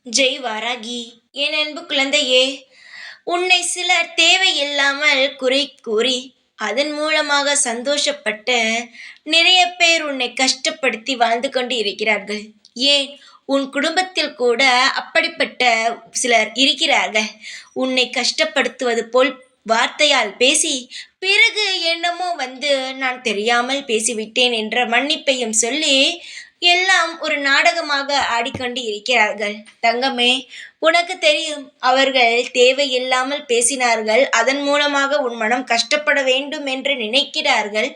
ஜெய் வாராகி. என் அன்பு குழந்தையே, உன்னை சிலர் தேவையில்லாமல் குறை கூறி அதன் மூலமாக சந்தோஷப்பட்டு நிறைய பேர் உன்னை கஷ்டப்படுத்தி வாழ்ந்து கொண்டு இருக்கிறார்கள். ஏன், உன் குடும்பத்தில் கூட அப்படிப்பட்ட சிலர் இருக்கிறார்கள். உன்னை கஷ்டப்படுத்துவது போல் வார்த்தையால் பேசி பிறகு என்னமோ நான் தெரியாமல் பேசிவிட்டேன் என்ற மன்னிப்பையும் சொல்லி எல்லாம் ஒரு நாடகமாக ஆடிக்கொண்டு இருக்கிறார்கள். தங்கமே, உனக்கு தெரியும், அவர்கள் தேவையில்லாமல் பேசினார்கள், அதன் மூலமாக உன் மனம் கஷ்டப்பட வேண்டும் என்று நினைக்கிறார்கள்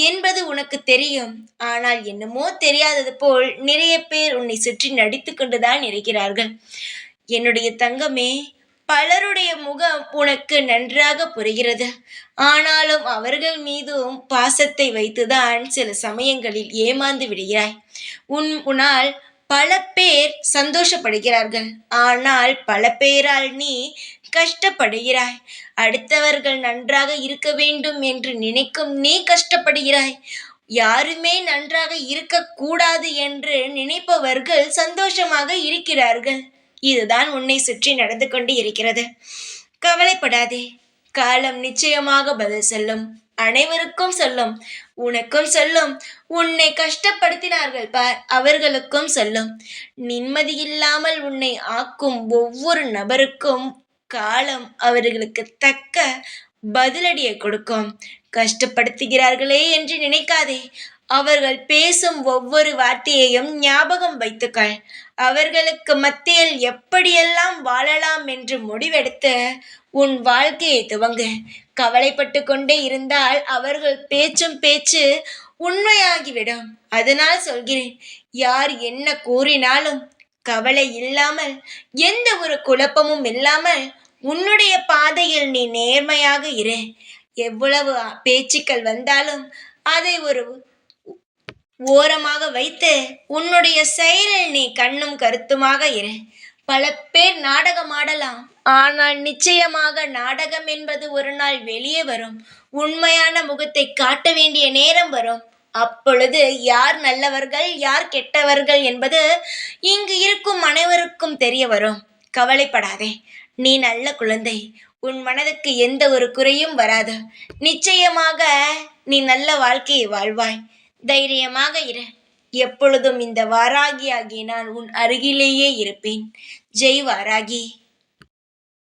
என்பது உனக்கு தெரியும். ஆனால் என்னமோ தெரியாதது போல் நிறைய பேர் உன்னை சுற்றி நடித்து கொண்டுதான் இருக்கிறார்கள். என்னுடைய தங்கமே, பலருடைய முகம் உனக்கு நன்றாக புரிகிறது. ஆனாலும் அவர்கள் மீதும் பாசத்தை வைத்துதான் சில சமயங்களில் ஏமாந்து விடுகிறாய். உன்னால் பல பேர் சந்தோஷப்படுகிறார்கள், ஆனால் பல பேரால் நீ கஷ்டப்படுகிறாய். அடுத்தவர்கள் நன்றாக இருக்க வேண்டும் என்று நினைக்கும் நீ கஷ்டப்படுகிறாய். யாருமே நன்றாக இருக்கக்கூடாது என்று நினைப்பவர்கள் சந்தோஷமாக இருக்கிறார்கள். இதுதான் உன்னை சுற்றி நடந்து கொண்டு இருக்கிறது. கவலைப்படாதே, காலம் நிச்சயமாக பதில் சொல்லும். அனைவருக்கும் சொல்லும், உனக்கும் சொல்லும். உன்னை கஷ்டப்படுத்தினார்கள் பார், அவர்களுக்கும் சொல்லும். நிம்மதியில்லாமல் உன்னை ஆக்கும் ஒவ்வொரு நபருக்கும் காலம் அவர்களுக்கு தக்க பதிலடியை கொடுக்கும். கஷ்டப்படுத்துகிறார்களே என்று நினைக்காதே. அவர்கள் பேசும் ஒவ்வொரு வார்த்தையையும் ஞாபகம் வைத்துக்கள். அவர்களுக்கு மத்தியில் எப்படியெல்லாம் வாழலாம் என்று முடிவெடுத்து உன் வாழ்க்கையை துவங்கு. கவலைப்பட்டு கொண்டே இருந்தால் அவர்கள் பேச்சு உண்மையாகிவிடும். அதனால் சொல்கிறேன், யார் என்ன கூறினாலும் கவலை இல்லாமல், எந்த ஒரு குழப்பமும் இல்லாமல் உன்னுடைய பாதையில் நீ நேர்மையாக இரு. எவ்வளவு பேச்சுக்கள் வந்தாலும் அதை ஒரு ஓரமாக வைத்து உன்னுடைய செயலில் நீ கண்ணும் கருத்துமாக இரு. பல பேர் நாடகம் ஆடலாம், ஆனால் நிச்சயமாக நாடகம் என்பது ஒரு நாள் வெளியே வரும். உண்மையான முகத்தை காட்ட வேண்டிய நேரம் வரும். அப்பொழுது யார் நல்லவர்கள் யார் கெட்டவர்கள் என்பது இங்கு இருக்கும் அனைவருக்கும் தெரிய வரும். கவலைப்படாதே, நீ நல்ல குழந்தை. உன் மனதுக்கு எந்த ஒரு குறையும் வராது. நிச்சயமாக நீ நல்ல வாழ்க்கையை வாழ்வாய். தைரியமாக இரு. எப்பொழுதும் இந்த வாராகியாகி நான் உன் அருகிலேயே இருப்பேன். ஜெய் வாராகி.